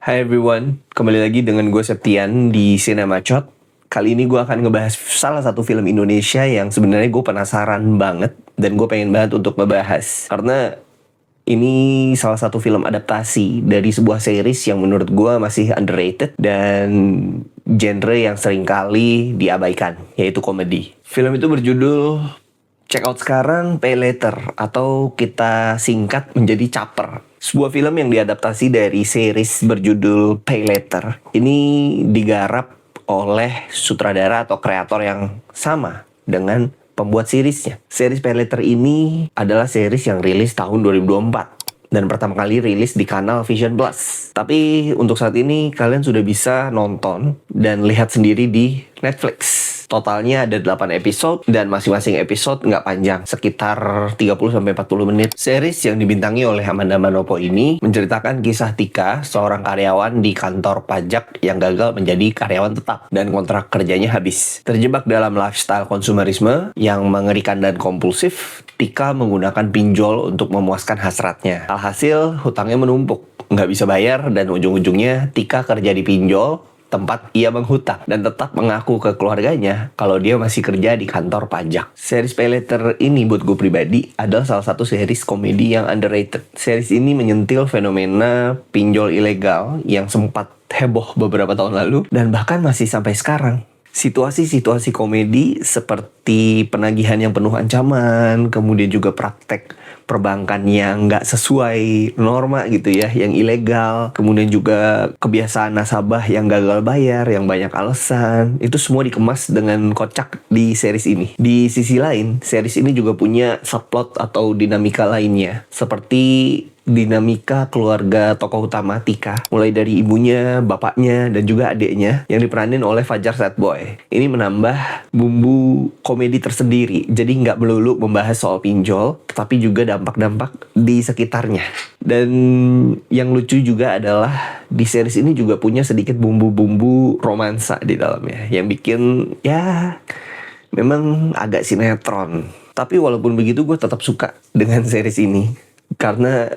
Hai everyone, kembali lagi dengan gue Septian di Cinemacot. Kali ini gue akan ngebahas salah satu film Indonesia yang sebenarnya gue penasaran banget dan gue pengen banget untuk ngebahas. Karena ini salah satu film adaptasi dari sebuah series yang menurut gue masih underrated dan genre yang seringkali diabaikan, yaitu komedi. Film itu berjudul Check Out Sekarang, Pay Later, atau kita singkat menjadi Caper. Sebuah film yang diadaptasi dari series berjudul Pay Later. Ini digarap oleh sutradara atau kreator yang sama dengan pembuat seriesnya. Series Pay Later ini adalah series yang rilis tahun 2024 dan pertama kali rilis di kanal Vision Plus. Tapi untuk saat ini kalian sudah bisa nonton dan lihat sendiri di Netflix. Totalnya ada 8 episode dan masing-masing episode nggak panjang, sekitar 30-40 menit. Series yang dibintangi oleh Amanda Manopo ini menceritakan kisah Tika, seorang karyawan di kantor pajak yang gagal menjadi karyawan tetap dan kontrak kerjanya habis. Terjebak dalam lifestyle konsumerisme yang mengerikan dan kompulsif, Tika menggunakan pinjol untuk memuaskan hasratnya. Alhasil, hutangnya menumpuk, nggak bisa bayar dan ujung-ujungnya Tika kerja di pinjol tempat ia menghutang dan tetap mengaku ke keluarganya kalau dia masih kerja di kantor pajak. Series Pay Later ini buat gue pribadi adalah salah satu series komedi yang underrated. Series ini menyentil fenomena pinjol ilegal yang sempat heboh beberapa tahun lalu dan bahkan masih sampai sekarang. Situasi-situasi komedi seperti penagihan yang penuh ancaman, kemudian juga praktek perbankan yang nggak sesuai norma gitu ya, yang ilegal, kemudian juga kebiasaan nasabah yang gagal bayar, yang banyak alasan, itu semua dikemas dengan kocak di series ini. Di sisi lain, series ini juga punya subplot atau dinamika lainnya, seperti dinamika keluarga tokoh utama Tika, mulai dari ibunya, bapaknya, dan juga adiknya yang diperanin oleh Fajar Sadboy. Ini menambah bumbu komedi tersendiri, jadi nggak melulu membahas soal pinjol, tetapi juga dampak-dampak di sekitarnya. Dan yang lucu juga adalah di series ini juga punya sedikit bumbu-bumbu romansa di dalamnya, yang bikin ya memang agak sinetron. Tapi walaupun begitu gue tetap suka dengan series ini, karena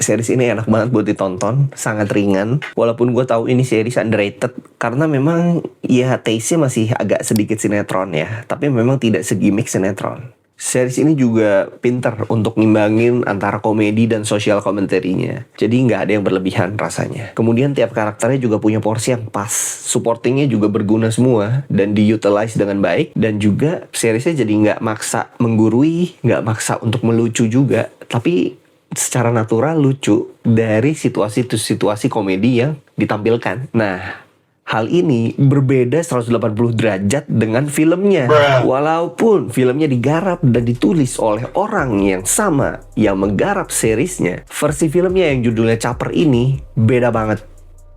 series ini enak banget buat ditonton, sangat ringan. Walaupun gue tahu ini series underrated, karena memang ya taste-nya masih agak sedikit sinetron ya, tapi memang tidak segimik sinetron. Series ini juga pinter untuk ngimbangin antara komedi dan social commentary-nya. Jadi nggak ada yang berlebihan rasanya. Kemudian tiap karakternya juga punya porsi yang pas. Supportingnya juga berguna semua dan diutilize dengan baik. Dan juga seriesnya jadi nggak maksa menggurui, nggak maksa untuk melucu juga. Tapi secara natural lucu dari situasi-situasi komedi yang ditampilkan. Nah, hal ini berbeda 180 derajat dengan filmnya. Walaupun filmnya digarap dan ditulis oleh orang yang sama yang menggarap seriesnya, versi filmnya yang judulnya Caper ini beda banget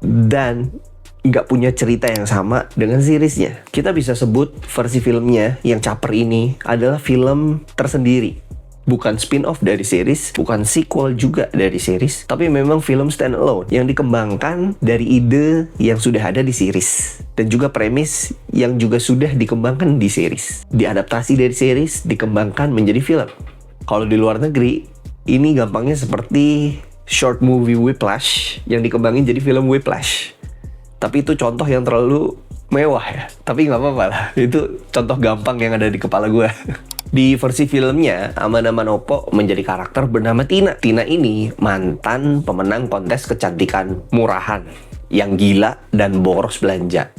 dan nggak punya cerita yang sama dengan seriesnya. Kita bisa sebut versi filmnya yang Caper ini adalah film tersendiri. Bukan spin-off dari series, bukan sequel juga dari series, tapi memang film standalone yang dikembangkan dari ide yang sudah ada di series. Dan juga premis yang juga sudah dikembangkan di series. Diadaptasi dari series, dikembangkan menjadi film. Kalau di luar negeri, ini gampangnya seperti short movie Whiplash yang dikembangin jadi film Whiplash. Tapi itu contoh yang terlalu mewah ya. Tapi nggak apa-apa lah, itu contoh gampang yang ada di kepala gue. Di versi filmnya, Amanda Manopo menjadi karakter bernama Tina. Tina ini mantan pemenang kontes kecantikan murahan yang gila dan boros belanja.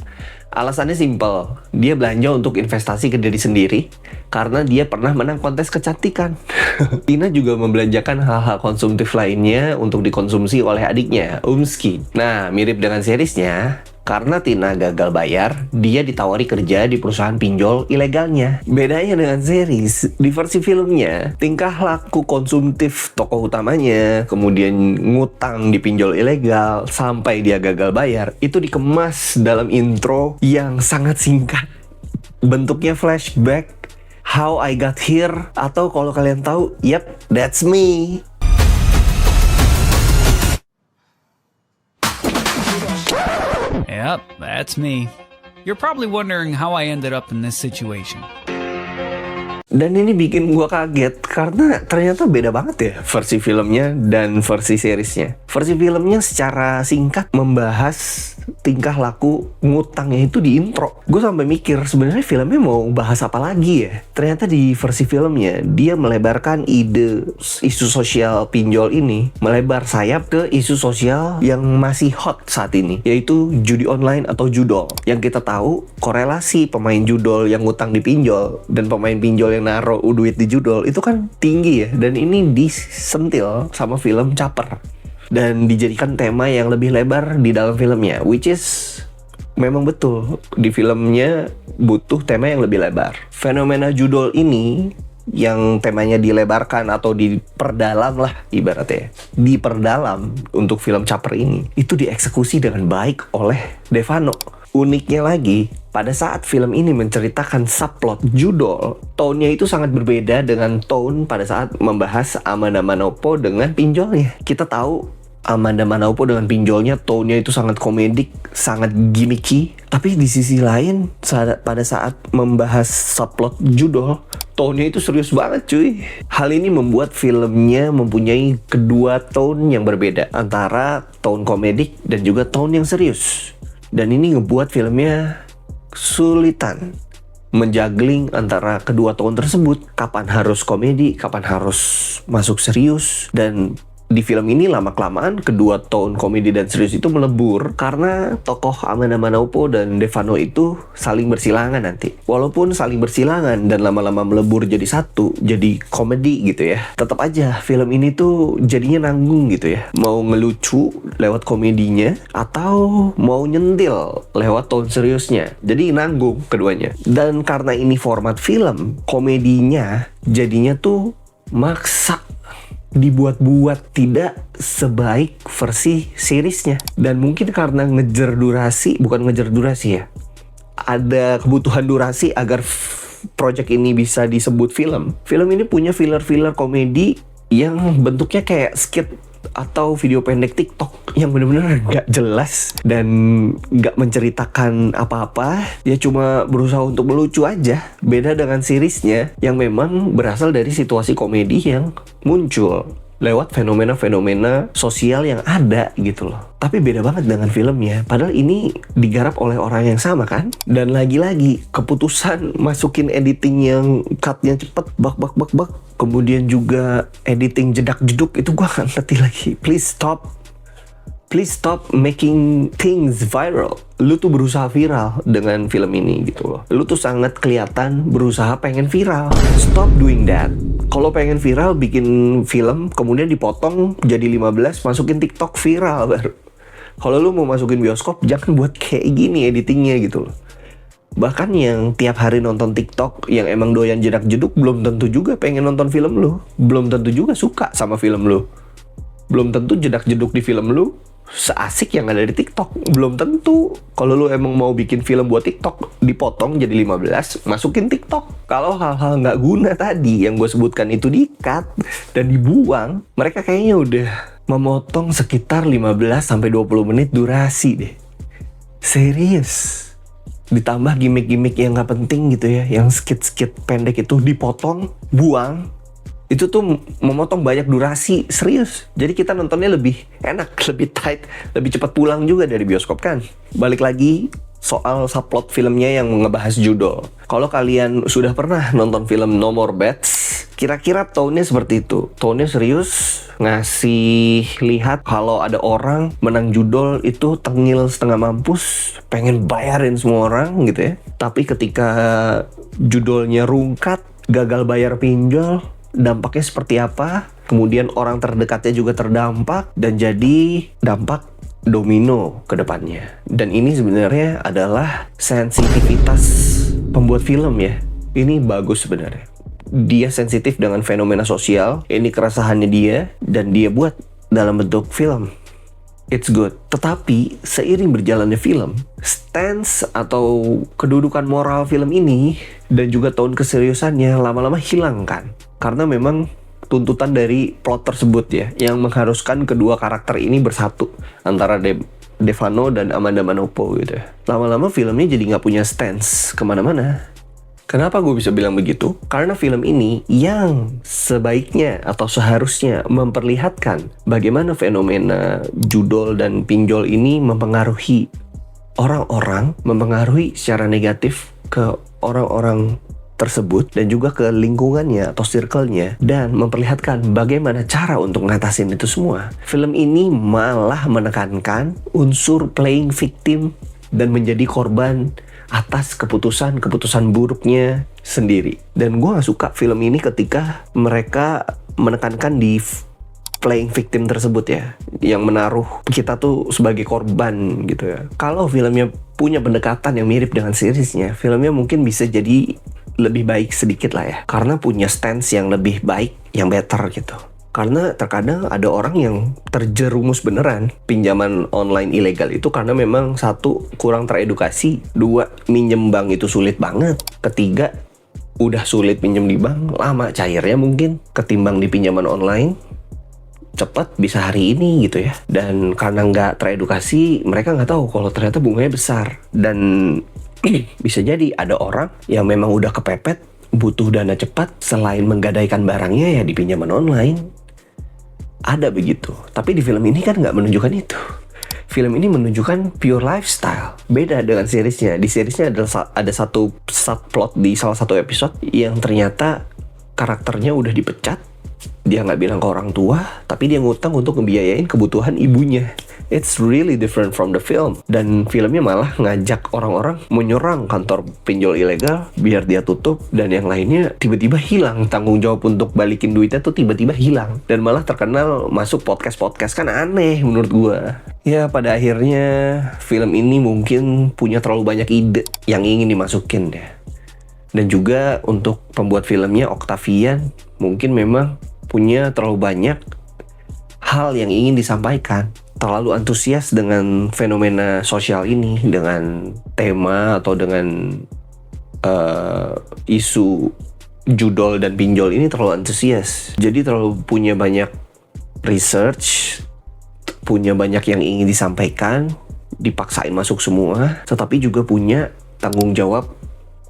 Alasannya simpel, dia belanja untuk investasi ke diri sendiri karena dia pernah menang kontes kecantikan. Tina juga membelanjakan hal-hal konsumtif lainnya untuk dikonsumsi oleh adiknya, Umski. Nah, mirip dengan seriesnya, karena Tina gagal bayar, dia ditawari kerja di perusahaan pinjol ilegalnya. Bedanya dengan series, di versi filmnya, tingkah laku konsumtif tokoh utamanya, kemudian ngutang di pinjol ilegal, sampai dia gagal bayar, itu dikemas dalam intro yang sangat singkat. Bentuknya flashback, How I Got Here, atau kalau kalian tahu, yep, that's me. Yep, that's me. You're probably wondering how I ended up in this situation. Dan ini bikin gue kaget karena ternyata beda banget ya versi filmnya dan versi seriesnya. Versi filmnya secara singkat membahas tingkah laku ngutangnya itu di intro. Gue sampai mikir sebenarnya filmnya mau bahas apa lagi ya. Ternyata di versi filmnya dia melebarkan ide isu sosial pinjol ini, melebar sayap ke isu sosial yang masih hot saat ini, yaitu judi online atau judol. Yang kita tahu korelasi pemain judol yang ngutang di pinjol dan pemain pinjol yang naruh duit di judol itu kan tinggi ya. Dan ini disentil sama film Caper dan dijadikan tema yang lebih lebar di dalam filmnya, which is memang betul di filmnya butuh tema yang lebih lebar. Fenomena judol ini yang temanya dilebarkan atau diperdalam lah ibaratnya, diperdalam untuk film Caper ini, itu dieksekusi dengan baik oleh Devano. Uniknya lagi, pada saat film ini menceritakan subplot judol, tone-nya itu sangat berbeda dengan tone pada saat membahas Amanda Manopo dengan pinjolnya. Kita tahu Amanda Manopo dengan pinjolnya tone-nya itu sangat komedik, sangat gimmicky. Tapi di sisi lain, pada saat membahas subplot judol, tone-nya itu serius banget cuy. Hal ini membuat filmnya mempunyai kedua tone yang berbeda, antara tone komedik dan juga tone yang serius. Dan ini ngebuat filmnya sulitan menjuggling antara kedua tone tersebut. Kapan harus komedi, kapan harus masuk serius. Dan di film ini lama-kelamaan kedua tone komedi dan serius itu melebur karena tokoh Amanda Manopo dan Devano itu saling bersilangan nanti. Walaupun saling bersilangan dan lama-lama melebur jadi satu, jadi komedi gitu ya, tetap aja film ini tuh jadinya nanggung gitu ya. Mau ngelucu lewat komedinya atau mau nyentil lewat tone seriusnya, jadi nanggung keduanya. Dan karena ini format film, komedinya jadinya tuh maksa dibuat-buat, tidak sebaik versi seriesnya. Dan mungkin karena ngejar durasi, bukan ngejar durasi ya, ada kebutuhan durasi agar project ini bisa disebut film. Film ini punya filler-filler komedi yang bentuknya kayak skit atau video pendek TikTok yang benar-benar gak jelas dan gak menceritakan apa-apa. Ya cuma berusaha untuk melucu aja. Beda dengan seriesnya yang memang berasal dari situasi komedi yang muncul lewat fenomena-fenomena sosial yang ada gitu loh. Tapi beda banget dengan filmnya. Padahal ini digarap oleh orang yang sama kan. Dan lagi-lagi keputusan masukin editing yang cutnya cepet, bak, kemudian juga editing jedak-jeduk, itu gua gak ngerti lagi. Please stop making things viral. Lu tuh berusaha viral dengan film ini gitu loh. Lu tuh sangat kelihatan berusaha pengen viral. Stop doing that. Kalau pengen viral, bikin film, kemudian dipotong jadi 15, masukin TikTok viral baru. Kalau lu mau masukin bioskop, jangan buat kayak gini editingnya gitu loh. Bahkan yang tiap hari nonton TikTok, yang emang doyan jedak-jeduk, belum tentu juga pengen nonton film lu. Belum tentu juga suka sama film lu. Belum tentu jedak-jeduk di film lu seasik yang ada di TikTok. Belum tentu. Kalau lu emang mau bikin film buat TikTok, dipotong jadi 15, masukin TikTok. Kalau hal-hal nggak guna tadi yang gue sebutkan itu di-cut dan dibuang, mereka kayaknya udah memotong sekitar 15-20 menit durasi deh. Serius. Ditambah gimmick-gimmick yang nggak penting gitu ya, yang skit-skit pendek itu dipotong, buang. Itu tuh memotong banyak durasi, serius. Jadi kita nontonnya lebih enak, lebih tight, lebih cepat pulang juga dari bioskop kan. Balik lagi soal subplot filmnya yang ngebahas judul. Kalau kalian sudah pernah nonton film No More Bets, kira-kira tone-nya seperti itu. Tone-nya serius, ngasih lihat kalau ada orang menang judul itu tengil setengah mampus, pengen bayarin semua orang gitu ya. Tapi ketika judulnya rungkat, gagal bayar pinjol, dampaknya seperti apa, kemudian orang terdekatnya juga terdampak, dan jadi dampak domino ke depannya. Dan ini sebenarnya adalah sensitivitas pembuat film ya. Ini bagus sebenarnya. Dia sensitif dengan fenomena sosial, ini keresahannya dia, dan dia buat dalam bentuk film. It's good. Tetapi seiring berjalannya film, stance atau kedudukan moral film ini dan juga tone keseriusannya lama-lama hilang kan. Karena memang tuntutan dari plot tersebut ya, yang mengharuskan kedua karakter ini bersatu antara Devano dan Amanda Manopo gitu ya. Lama-lama filmnya jadi nggak punya stance kemana-mana. Kenapa gue bisa bilang begitu? Karena film ini yang sebaiknya atau seharusnya memperlihatkan bagaimana fenomena judol dan pinjol ini mempengaruhi orang-orang, mempengaruhi secara negatif ke orang-orang tersebut dan juga ke lingkungannya atau circle-nya, dan memperlihatkan bagaimana cara untuk ngatasin itu semua. Film ini malah menekankan unsur playing victim dan menjadi korban atas keputusan buruknya sendiri. Dan gue gak suka film ini ketika mereka menekankan di playing victim tersebut ya, yang menaruh kita tuh sebagai korban gitu ya. Kalau filmnya punya pendekatan yang mirip dengan seriesnya, filmnya mungkin bisa jadi lebih baik sedikit lah ya, karena punya stance yang lebih baik, yang better gitu. Karena terkadang ada orang yang terjerumus beneran pinjaman online ilegal itu karena memang satu, kurang teredukasi, dua, minjem bank itu sulit banget, ketiga, udah sulit pinjem di bank, lama cairnya mungkin ketimbang di pinjaman online, cepat bisa hari ini gitu ya. Dan karena nggak teredukasi, mereka nggak tahu kalau ternyata bunganya besar. Dan bisa jadi ada orang yang memang udah kepepet, butuh dana cepat, selain menggadaikan barangnya ya di pinjaman online. Ada begitu. Tapi di film ini kan nggak menunjukkan itu. Film ini menunjukkan pure lifestyle. Beda dengan seriesnya. Di seriesnya ada satu subplot di salah satu episode yang ternyata karakternya udah dipecat. Dia nggak bilang ke orang tua, tapi dia ngutang untuk ngebiayain kebutuhan ibunya. It's really different from the film. Dan filmnya malah ngajak orang-orang menyerang kantor pinjol ilegal biar dia tutup, dan yang lainnya tiba-tiba hilang. Tanggung jawab untuk balikin duitnya tuh tiba-tiba hilang. Dan malah terkenal masuk podcast-podcast, kan aneh menurut gua. Ya pada akhirnya film ini mungkin punya terlalu banyak ide yang ingin dimasukin ya. Dan juga untuk pembuat filmnya, Octavian, mungkin memang punya terlalu banyak hal yang ingin disampaikan. Terlalu antusias dengan fenomena sosial ini, dengan tema atau dengan isu judol dan pinjol ini terlalu antusias. Jadi terlalu punya banyak research, punya banyak yang ingin disampaikan, dipaksain masuk semua, tetapi juga punya tanggung jawab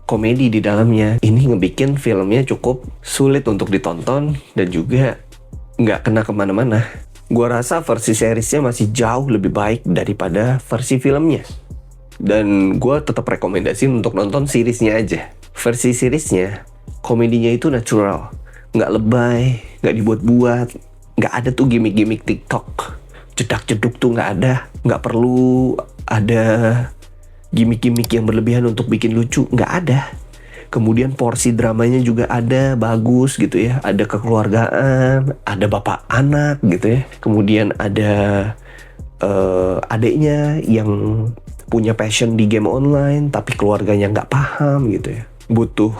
komedi di dalamnya. Ini ngebikin filmnya cukup sulit untuk ditonton dan juga nggak kena kemana-mana. Gua rasa versi seriesnya masih jauh lebih baik daripada versi filmnya. Dan gua tetap rekomendasiin untuk nonton seriesnya aja. Versi seriesnya, komedinya itu natural, nggak lebay, nggak dibuat-buat, nggak ada tuh gimmick-gimmick TikTok, jedak-jeduk tuh nggak ada, nggak perlu ada gimmick-gimmick yang berlebihan untuk bikin lucu, nggak ada. Kemudian porsi dramanya juga ada, bagus gitu ya. Ada kekeluargaan, ada bapak anak gitu ya. Kemudian ada adiknya yang punya passion di game online, tapi keluarganya nggak paham gitu ya. Butuh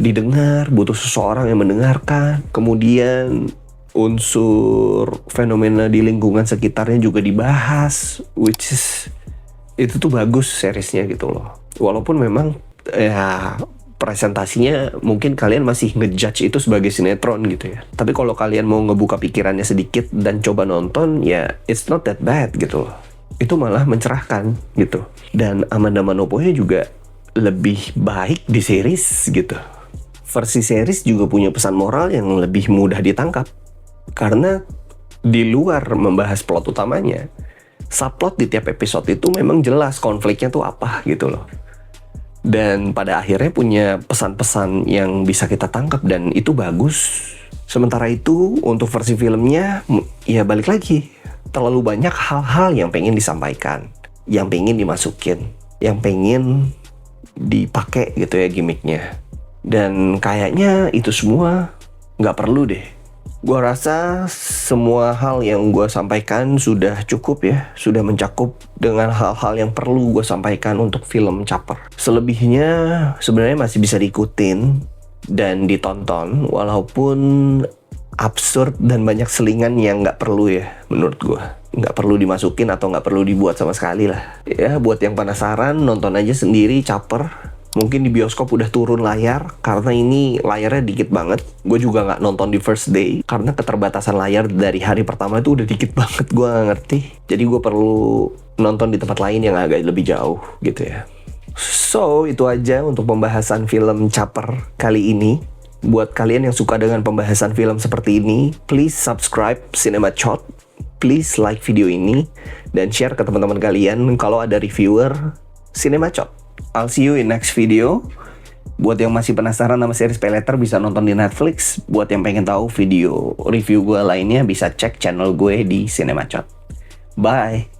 didengar, butuh seseorang yang mendengarkan. Kemudian unsur fenomena di lingkungan sekitarnya juga dibahas, which is itu tuh bagus seriesnya gitu loh. Walaupun memang ya presentasinya mungkin kalian masih ngejudge itu sebagai sinetron gitu ya. Tapi kalau kalian mau ngebuka pikirannya sedikit dan coba nonton, ya it's not that bad gitu loh. Itu malah mencerahkan gitu. Dan Amanda Manopoe juga lebih baik di series gitu. Versi series juga punya pesan moral yang lebih mudah ditangkap. Karena di luar membahas plot utamanya, subplot di tiap episode itu memang jelas konfliknya tuh apa gitu loh. Dan pada akhirnya punya pesan-pesan yang bisa kita tangkap dan itu bagus. Sementara itu untuk versi filmnya, ya balik lagi, terlalu banyak hal-hal yang pengen disampaikan, yang pengen dimasukin, yang pengen dipakai gitu ya gimmicknya. Dan kayaknya itu semua nggak perlu deh. Gua rasa semua hal yang gue sampaikan sudah cukup ya, sudah mencakup dengan hal-hal yang perlu gue sampaikan untuk film Caper. Selebihnya sebenarnya masih bisa diikutin dan ditonton, walaupun absurd dan banyak selingan yang nggak perlu ya menurut gue. Nggak perlu dimasukin atau nggak perlu dibuat sama sekali lah. Ya buat yang penasaran, nonton aja sendiri Caper. Mungkin di bioskop udah turun layar, karena ini layarnya dikit banget. Gue juga gak nonton di first day, karena keterbatasan layar dari hari pertama itu udah dikit banget, gue gak ngerti. Jadi gue perlu nonton di tempat lain yang agak lebih jauh gitu ya. So, itu aja untuk pembahasan film Caper kali ini. Buat kalian yang suka dengan pembahasan film seperti ini, please subscribe Cinema Chot. Please like video ini dan share ke teman-teman kalian kalau ada reviewer Cinema Chot. I'll see you in next video. Buat yang masih penasaran sama series Pay Later bisa nonton di Netflix. Buat yang pengen tahu video review gue lainnya bisa cek channel gue di Cinema Chot. Bye.